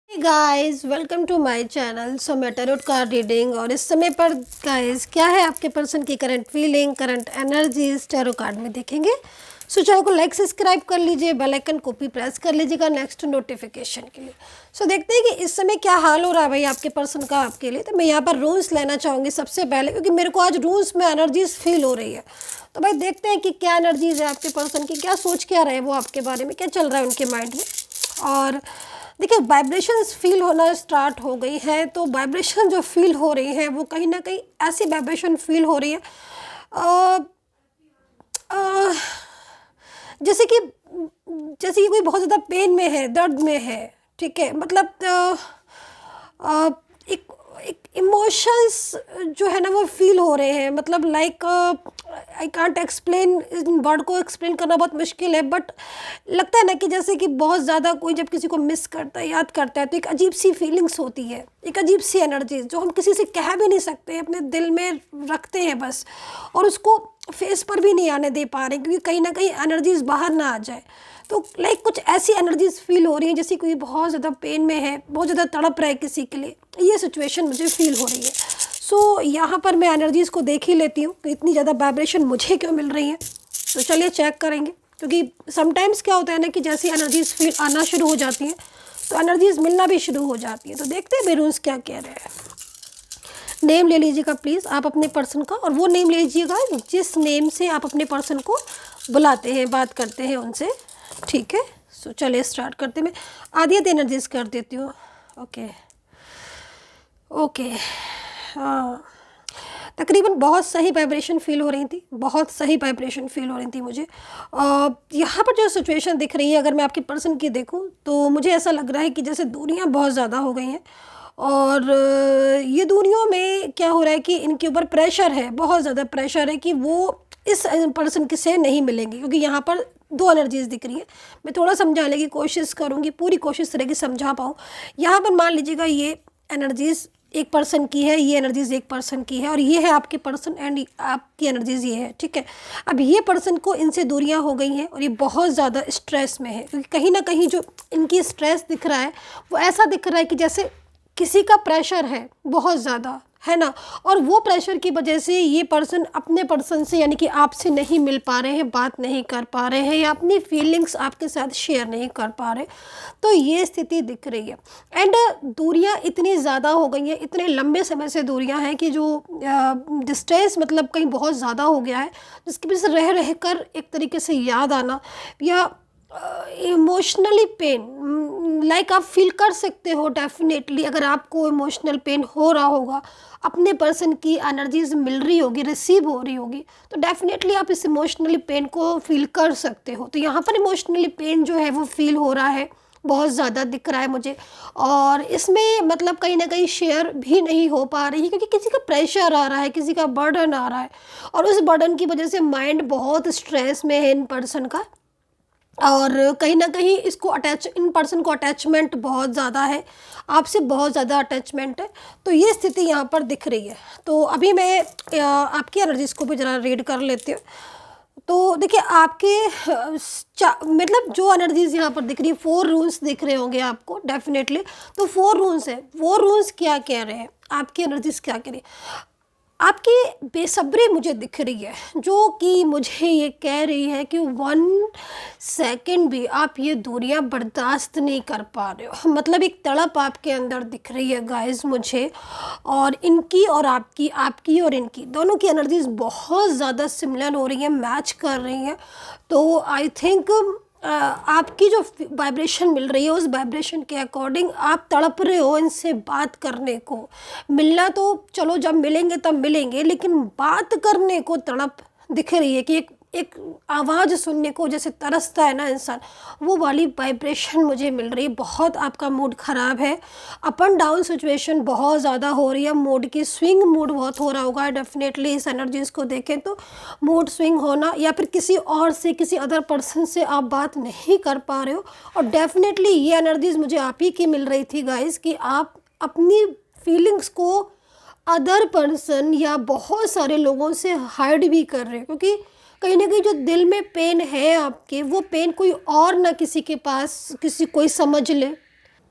Guys welcome to my channel. So मैं tarot card reading और इस समय पर गाइस क्या है आपके पर्सन की current feeling, current energies tarot card में देखेंगे। सो चैनल को लाइक सब्सक्राइब कर लीजिए, बेल आइकन को भी प्रेस कर लीजिएगा नेक्स्ट नोटिफिकेशन के लिए। सो देखते हैं कि इस समय क्या हाल हो रहा है भाई आपके पर्सन का आपके लिए। तो मैं यहाँ पर रूल्स लेना चाहूँगी सबसे पहले, क्योंकि मेरे को आज रूल्स में एनर्जीज फील हो रही है। तो भाई देखते हैं कि क्या एनर्जीज है आपके पर्सन की, क्या सोच क्या रहे वो आपके बारे में, क्या चल रहा है उनके माइंड में। और देखिए वाइब्रेशंस फील होना स्टार्ट हो गई है। तो वाइब्रेशन जो फील हो रही है वो कहीं ना कहीं ऐसी वाइब्रेशन फील हो रही है अ, जैसे कि कोई बहुत ज़्यादा पेन में है, दर्द में है। ठीक है, मतलब अ, एक एक इमोशंस जो है ना वो फील हो रहे हैं। मतलब like I can't explain, in word को एक्सप्लेन करना बहुत मुश्किल है, बट लगता है ना कि जैसे कि बहुत ज़्यादा कोई जब किसी को मिस करता है, याद करता है, तो एक अजीब सी फीलिंग्स होती है, एक अजीब सी एनर्जी जो हम किसी से कह भी नहीं सकते, अपने दिल में रखते हैं बस, और उसको फेस पर भी नहीं आने दे पा रहे क्योंकि कहीं ना कहीं एनर्जीज बाहर ना आ जाए। तो लाइक कुछ ऐसी एनर्जीज फील हो रही हैं जैसे कोई बहुत ज़्यादा पेन में है, बहुत ज़्यादा तड़प रहा है किसी के लिए। ये सिचुएशन मुझे फील हो रही है। सो यहाँ पर मैं एनर्जीज़ को देख ही लेती हूँ कि इतनी ज़्यादा वाइब्रेशन मुझे क्यों मिल रही है। तो चलिए चेक करेंगे, क्योंकि समटाइम्स क्या होता है ना कि जैसी एनर्जीज़ फील आना शुरू हो जाती हैं तो एनर्जीज़ मिलना भी शुरू हो जाती है। तो देखते हैं बेरून्स क्या कह रहे हैं। नेम ले लीजिएगा प्लीज़ आप अपने पर्सन का, और वो नेम ले लीजिएगा जिस नेम से आप अपने पर्सन को बुलाते हैं, बात करते हैं उनसे। ठीक है, सो चलिए स्टार्ट करते हैं। मैं आधी एनर्जीज कर देती हूँ। ओके ओके, हाँ, तकरीबन बहुत सही वाइब्रेशन फील हो रही थी, बहुत सही वाइब्रेशन फील हो रही थी मुझे। यहाँ पर जो सिचुएशन दिख रही है, अगर मैं आपके पर्सन की देखूँ तो मुझे ऐसा लग रहा है कि जैसे दूरियाँ बहुत ज़्यादा हो गई हैं, और ये दूरियों में क्या हो रहा है कि इनके ऊपर प्रेशर है, बहुत ज़्यादा प्रेशर है कि वो इस पर्सन के से नहीं मिलेंगे, क्योंकि यहाँ पर दो एनर्जीज दिख रही है। मैं थोड़ा समझाने की कोशिश करूँगी, पूरी कोशिश करेगी समझा पाऊँ। यहाँ पर मान लीजिएगा ये एनर्जीज एक पर्सन की है, ये एनर्जीज एक पर्सन की है, और ये है आपके पर्सन एंड आपकी एनर्जीज ये है। ठीक है, अब ये पर्सन को इनसे दूरियां हो गई हैं और ये बहुत ज़्यादा स्ट्रेस में है, क्योंकि कहीं ना कहीं जो इनकी स्ट्रेस दिख रहा है वो ऐसा दिख रहा है कि जैसे किसी का प्रेशर है बहुत ज़्यादा, है ना। और वो प्रेशर की वजह से ये पर्सन अपने पर्सन से यानी कि आपसे नहीं मिल पा रहे हैं, बात नहीं कर पा रहे हैं, या अपनी फीलिंग्स आपके साथ शेयर नहीं कर पा रहे। तो ये स्थिति दिख रही है। एंड दूरियां इतनी ज़्यादा हो गई हैं, इतने लंबे समय से दूरियां हैं कि जो डिस्टेंस मतलब कहीं बहुत ज़्यादा हो गया है, जिसकी वजह से रह रह कर एक तरीके से याद आना या इमोशनली पेन, लाइक आप फील कर सकते हो डेफिनेटली। अगर आपको इमोशनल पेन हो रहा होगा, अपने पर्सन की एनर्जीज मिल रही होगी, रिसीव हो रही होगी, तो डेफिनेटली आप इस इमोशनली पेन को फील कर सकते हो। तो यहाँ पर इमोशनली पेन जो है वो फील हो रहा है, बहुत ज़्यादा दिख रहा है मुझे। और इसमें मतलब कहीं ना कहीं शेयर भी नहीं हो पा रही, क्योंकि किसी का प्रेशर आ रहा है, किसी का बर्डन आ रहा है, और उस बर्डन की वजह से माइंड बहुत स्ट्रेस में है इन पर्सन का। और कहीं ना कहीं इसको इन पर्सन को अटैचमेंट बहुत ज़्यादा है, आपसे बहुत ज़्यादा अटैचमेंट है। तो ये स्थिति यहाँ पर दिख रही है। तो अभी मैं आपकी एनर्जीज को भी ज़रा रीड कर लेती हूँ। तो देखिए आपके मतलब जो एनर्जीज यहाँ पर दिख रही है, 4 रून्स दिख रहे होंगे आपको डेफिनेटली। तो 4 रून्स है, 4 रून्स क्या कह रहे हैं, आपकी एनर्जीज क्या कह रही है। आपकी बेसब्री मुझे दिख रही है, जो कि मुझे ये कह रही है कि 1 सेकंड भी आप ये दूरियां बर्दाश्त नहीं कर पा रहे हो। मतलब एक तड़प आपके अंदर दिख रही है गाइस मुझे। और इनकी और आपकी, आपकी और इनकी दोनों की एनर्जीज बहुत ज़्यादा सिमिलर हो रही हैं, मैच कर रही हैं। तो आई थिंक आपकी जो वाइब्रेशन मिल रही है उस वाइब्रेशन के अकॉर्डिंग आप तड़प रहे हो इनसे बात करने को। मिलना तो चलो जब मिलेंगे तब मिलेंगे, लेकिन बात करने को तड़प दिख रही है कि एक आवाज़ सुनने को जैसे तरसता है ना इंसान, वो वाली वाइब्रेशन मुझे मिल रही है। बहुत आपका मूड ख़राब है, अप एंड डाउन सिचुएशन बहुत ज़्यादा हो रही है, मूड की स्विंग मूड बहुत हो रहा होगा डेफिनेटली। इस एनर्जीज़ को देखें तो मूड स्विंग होना, या फिर किसी और से, किसी अदर पर्सन से आप बात नहीं कर पा रहे हो। और डेफिनेटली ये एनर्जीज़ मुझे आप ही की मिल रही थी गाइस, कि आप अपनी फीलिंग्स को अदर पर्सन या बहुत सारे लोगों से हाइड भी कर रहे हो, क्योंकि कहीं ना कहीं जो दिल में पेन है आपके, वो पेन कोई और ना किसी के पास कोई समझ ले।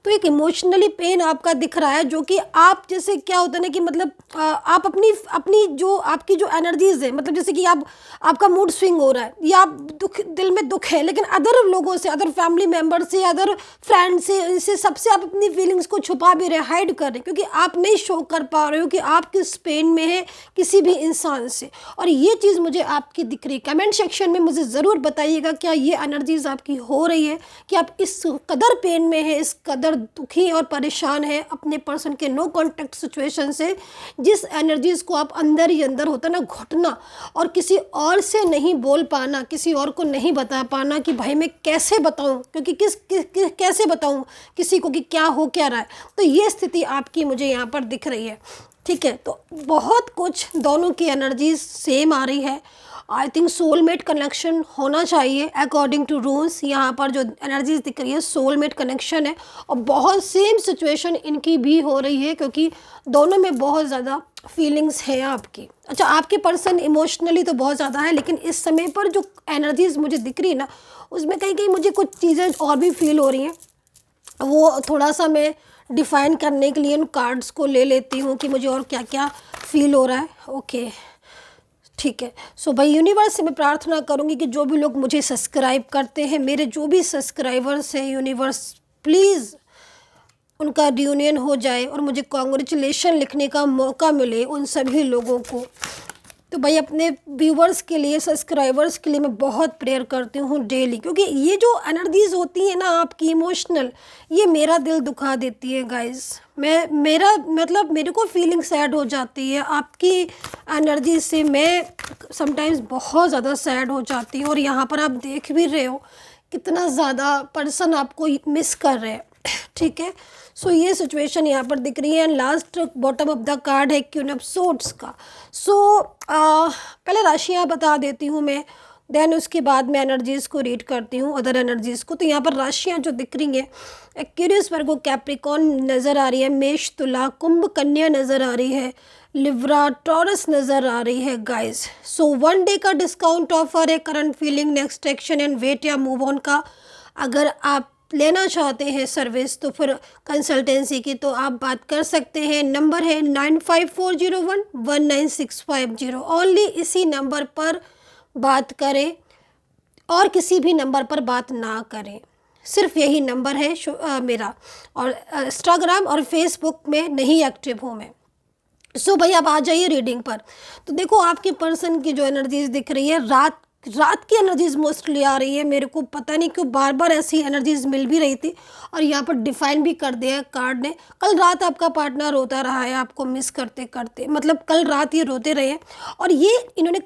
तो एक इमोशनली पेन आपका दिख रहा है, जो कि आप जैसे क्या होता है ना कि मतलब आप अपनी अपनी जो आपकी जो एनर्जीज है, मतलब जैसे कि आपका मूड स्विंग हो रहा है या आप दुख, दिल में दुख है, लेकिन अदर लोगों से, अदर फैमिली मेम्बर से, अदर फ्रेंड से, इनसे सबसे आप अपनी फीलिंग्स को छुपा भी रहे, हाइड कर रहे, क्योंकि आप नहीं शो कर पा रहे हो कि आप किस पेन में है किसी भी इंसान से। और ये चीज़ मुझे आपकी दिख रही। कमेंट सेक्शन में मुझे ज़रूर बताइएगा क्या ये एनर्जीज आपकी हो रही है कि आप इस कदर पेन में है, इस कदर दुखी और परेशान है अपने पर्सन के नो कॉन्टैक्ट सिचुएशन से, जिस एनर्जीज को आप अंदर ही अंदर होता ना घुटना, और किसी और से नहीं बोल पाना, किसी और को नहीं बता पाना कि भाई मैं कैसे बताऊं, क्योंकि कैसे बताऊं किसी को कि क्या हो क्या रहा है। तो ये स्थिति आपकी मुझे यहाँ पर दिख रही है, ठीक है। तो बहुत कुछ, दोनों की एनर्जीज सेम आ रही है। आई थिंक सोलमेट कनेक्शन होना चाहिए अकॉर्डिंग टू रूल्स। यहाँ पर जो एनर्जीज दिख रही है सोलमेट कनेक्शन है, और बहुत सेम सिचुएशन इनकी भी हो रही है, क्योंकि दोनों में बहुत ज़्यादा फीलिंग्स है आपकी। अच्छा, आपके पर्सन इमोशनली तो बहुत ज़्यादा है, लेकिन इस समय पर जो एनर्जीज मुझे दिख रही है ना, उसमें कहीं कहीं मुझे कुछ चीज़ें और भी फील हो रही हैं। वो थोड़ा सा मैं डिफ़ाइन करने के लिए उन कार्ड्स को ले लेती हूँ कि मुझे और क्या क्या फील हो रहा है। ओके, ठीक है। सो भाई यूनिवर्स से मैं प्रार्थना करूँगी कि जो भी लोग मुझे सब्सक्राइब करते हैं, मेरे जो भी सब्सक्राइबर्स हैं, यूनिवर्स प्लीज़ उनका रियूनियन हो जाए और मुझे कॉन्ग्रेचुलेशन लिखने का मौका मिले उन सभी लोगों को। तो भाई अपने व्यूवर्स के लिए, सब्सक्राइबर्स के लिए मैं बहुत प्रेयर करती हूँ डेली, क्योंकि ये जो एनर्जीज होती है ना आपकी इमोशनल, ये मेरा दिल दुखा देती है गाइस। मेरा मतलब मेरे को फीलिंग सैड हो जाती है आपकी एनर्जी से। मैं समटाइम्स बहुत ज़्यादा सैड हो जाती हूँ, और यहाँ पर आप देख भी रहे हो कितना ज़्यादा पर्सन आपको मिस कर रहे हैं, ठीक है। सो ये सिचुएशन यहाँ पर दिख रही है। And last bottom of the card है क्वीन ऑफ सोर्ड्स का। सो पहले राशियाँ बता देती हूँ मैं, देन उसके बाद मैं एनर्जीज़ को रीड करती हूँ, अदर एनर्जीज़ को। तो यहाँ पर राशियाँ जो दिख रही हैं, एक्वेरियस, वर्गो, कैप्रिकॉन नज़र आ रही है, मेष, तुला, कुंभ, कन्या नज़र आ रही है, लिब्रा, टॉरस नज़र आ रही है गाइस। सो 1 डे का डिस्काउंट ऑफर है, current feeling, next action and wait या मूव ऑन का। अगर आप लेना चाहते हैं सर्विस तो फिर कंसल्टेंसी की, तो आप बात कर सकते हैं। नंबर है 9540119650। ओनली इसी नंबर पर बात करें और किसी भी नंबर पर बात ना करें, सिर्फ यही नंबर है मेरा। और इंस्टाग्राम और फेसबुक में नहीं एक्टिव हूँ मैं। सो भाई आप आ जाइए रीडिंग पर। तो देखो आपके पर्सन की जो एनर्जीज दिख रही है, रात की एनर्जीज मोस्टली आ रही है। मेरे को पता नहीं क्यों बार बार ऐसी एनर्जीज मिल भी रही थी, और यहाँ पर डिफाइन भी कर दिया है कार्ड ने। कल रात आपका पार्टनर रोता रहा है आपको मिस करते करते, मतलब कल रात ये रोते रहे हैं, और ये इन्होंने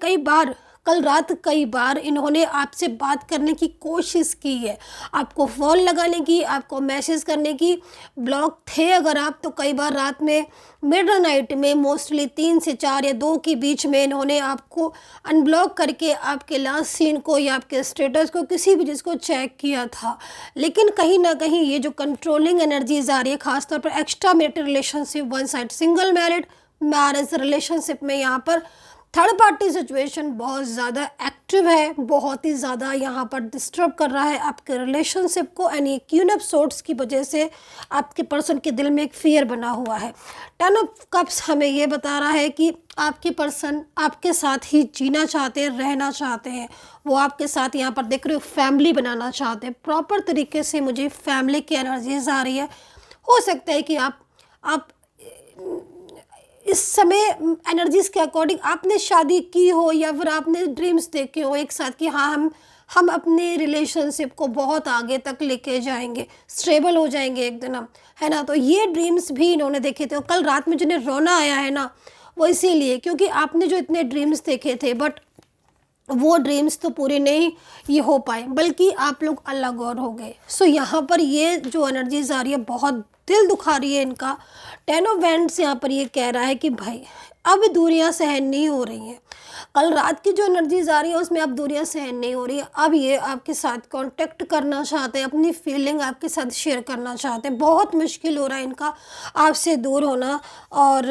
कल रात कई बार इन्होंने आपसे बात करने की कोशिश की है, आपको फ़ोन लगाने की, आपको मैसेज करने की। ब्लॉक थे अगर आप, तो कई बार रात में मिड नाइट में मोस्टली 3 से 4 या 2 के बीच में इन्होंने आपको अनब्लॉक करके आपके लास्ट सीन को या आपके स्टेटस को, किसी भी चीज़ को चेक किया था। लेकिन कहीं ना कहीं ये जो कंट्रोलिंग एनर्जीज आ रही है, खासतौर पर extra marital relationship, one side single marriage relationship में, यहाँ पर थर्ड पार्टी सिचुएशन बहुत ज़्यादा एक्टिव है, बहुत ही ज़्यादा यहाँ पर डिस्टर्ब कर रहा है आपके रिलेशनशिप को। एंड ये क्वीन ऑफ सोर्ड्स की वजह से आपके पर्सन के दिल में एक फियर बना हुआ है। 10 ऑफ कप्स हमें ये बता रहा है कि आपके पर्सन आपके साथ ही जीना चाहते हैं, रहना चाहते हैं। वो आपके साथ यहाँ पर देख रहे हो फैमिली बनाना चाहते हैं। प्रॉपर तरीके से मुझे फैमिली की एनर्जीज आ रही है। हो सकता है कि आप इस समय एनर्जीज के अकॉर्डिंग आपने शादी की हो, या फिर आपने ड्रीम्स देखे हो एक साथ कि हाँ हम अपने रिलेशनशिप को बहुत आगे तक लेके जाएंगे, स्टेबल हो जाएंगे एक दिन हम, है ना। तो ये ड्रीम्स भी इन्होंने देखे थे। और कल रात में जिन्हें रोना आया है ना, वो इसीलिए क्योंकि आपने जो इतने ड्रीम्स देखे थे, बट वो ड्रीम्स तो पूरे नहीं ये हो पाए, बल्कि आप लोग अलग और हो गए। सो यहाँ पर ये जो एनर्जीज आ रही है बहुत दिल दुखा रही है इनका। 10 ऑफ वैंड्स यहाँ पर ये कह रहा है कि भाई अब दूरियां सहन नहीं हो रही हैं। कल रात की जो एनर्जीज आ रही है उसमें अब दूरियां सहन नहीं हो रही है। अब ये आपके साथ कांटेक्ट करना चाहते हैं, अपनी फीलिंग आपके साथ शेयर करना चाहते हैं। बहुत मुश्किल हो रहा है इनका आपसे दूर होना। और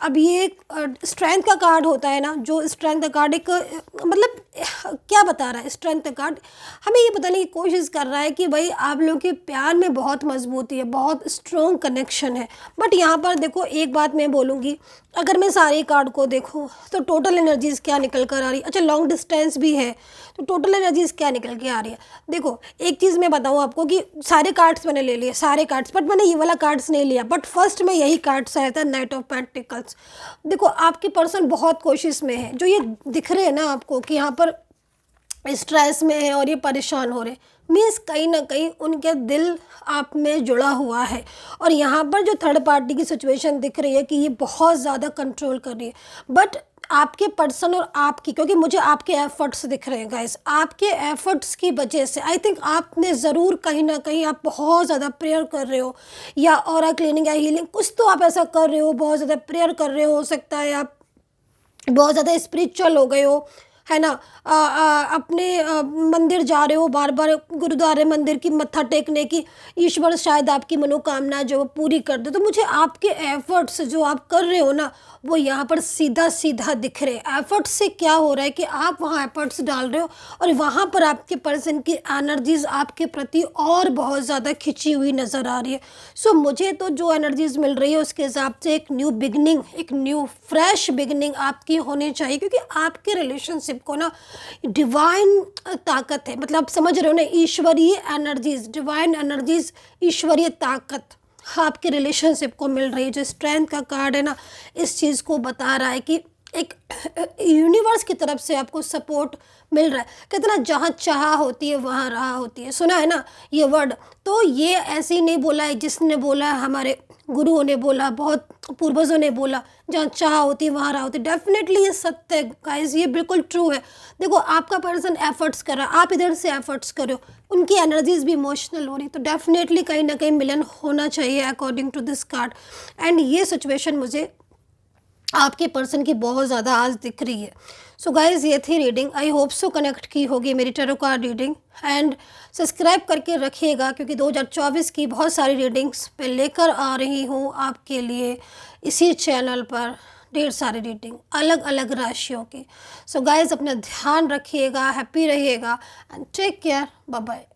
अब ये स्ट्रेंथ का कार्ड होता है ना, जो स्ट्रेंथ का कार्ड एक मतलब क्या बता रहा है स्ट्रेंथ कार्ड? हमें ये बताने की कोशिश कर रहा है कि भाई आप लोगों के प्यार में बहुत मजबूती है, बहुत स्ट्रॉन्ग कनेक्शन है। बट यहाँ पर देखो एक बात मैं बोलूँगी, अगर मैं सारे कार्ड को देखूँ तो टोटल एनर्जीज क्या निकल कर आ रही है? अच्छा लॉन्ग डिस्टेंस भी है तो टोटल एनर्जीज क्या निकल के आ रही है? देखो एक चीज़ मैं बताऊँ आपको कि सारे कार्ड्स मैंने ले लिए, सारे कार्ड्स, बट मैंने ये वाला कार्ड्स नहीं लिया। बट फर्स्ट में यही कार्ड्स आया था, नाइट ऑफ पेंटिकल्स। देखो आपके पर्सन बहुत कोशिश में है, जो ये दिख रहे हैं ना आपको कि यहाँ पर स्ट्रेस में है और ये परेशान हो रहे, मीन्स कहीं ना कहीं उनके दिल आप में जुड़ा हुआ है। और यहाँ पर जो थर्ड पार्टी की सिचुएशन दिख रही है कि ये बहुत ज़्यादा कंट्रोल कर रही है। बट आपके पर्सन और आपकी, क्योंकि मुझे आपके एफर्ट्स दिख रहे हैं गाइस, आपके एफर्ट्स की वजह से आई थिंक आपने ज़रूर कहीं ना कहीं आप बहुत ज़्यादा प्रेयर कर रहे हो, या ऑरा क्लीनिंग या हीलिंग कुछ तो आप ऐसा कर रहे हो, बहुत ज़्यादा प्रेयर कर रहे हो सकता है आप बहुत ज़्यादा स्पिरिचुअल हो गए हो, है ना। अपने मंदिर जा रहे हो बार बार, गुरुद्वारे मंदिर की मत्था टेकने की, ईश्वर शायद आपकी मनोकामना जो वो पूरी कर दे। तो मुझे आपके एफर्ट्स जो आप कर रहे हो ना वो यहाँ पर सीधा सीधा दिख रहे हैं। एफर्ट्स से क्या हो रहा है कि आप वहाँ एफर्ट्स डाल रहे हो और वहाँ पर आपके पर्सन की एनर्जीज आपके प्रति और बहुत ज़्यादा खिंची हुई नज़र आ रही है। सो मुझे तो जो एनर्जीज मिल रही है उसके हिसाब से एक न्यू बिगनिंग, एक न्यू फ्रेश बिगनिंग आपकी होनी चाहिए, क्योंकि आपके रिलेशनशिप को ना डिवाइन ताकत है, मतलब समझ रहे हो ना, ईश्वरीय एनर्जीज, डिवाइन एनर्जीज, ईश्वरीय ताकत आपके रिलेशनशिप को मिल रही है। जो स्ट्रेंथ का कार्ड है ना इस चीज़ को बता रहा है कि एक यूनिवर्स की तरफ से आपको सपोर्ट मिल रहा है। कितना जहाँ चाह होती है वहाँ राह होती है, सुना है ना ये वर्ड। तो ये ऐसे ही नहीं बोला है, जिसने बोला है हमारे गुरुओं ने बोला, बहुत पूर्वजों ने बोला, जहाँ चाह होती है वहाँ राह होती है। डेफिनेटली ये सत्य है गाइस, ये बिल्कुल ट्रू है। देखो आपका पर्सन एफर्ट्स कर रहा है, आप इधर से एफर्ट्स करो, उनकी एनर्जीज भी इमोशनल हो रही, तो डेफिनेटली कहीं ना कहीं मिलन होना चाहिए according to this card. And ये सिचुएशन मुझे आपके पर्सन की बहुत ज़्यादा आज दिख रही है। सो गाइज़ ये थी reading, I hope so connect की होगी मेरी tarot card reading. And subscribe करके रखिएगा क्योंकि 2024 की बहुत सारी रीडिंग्स पे लेकर आ रही हूँ आपके लिए इसी चैनल पर, ढेर सारी रीडिंग अलग अलग राशियों की। सो गाइज़ अपना ध्यान रखिएगा, हैप्पी रहिएगा and take care, bye bye.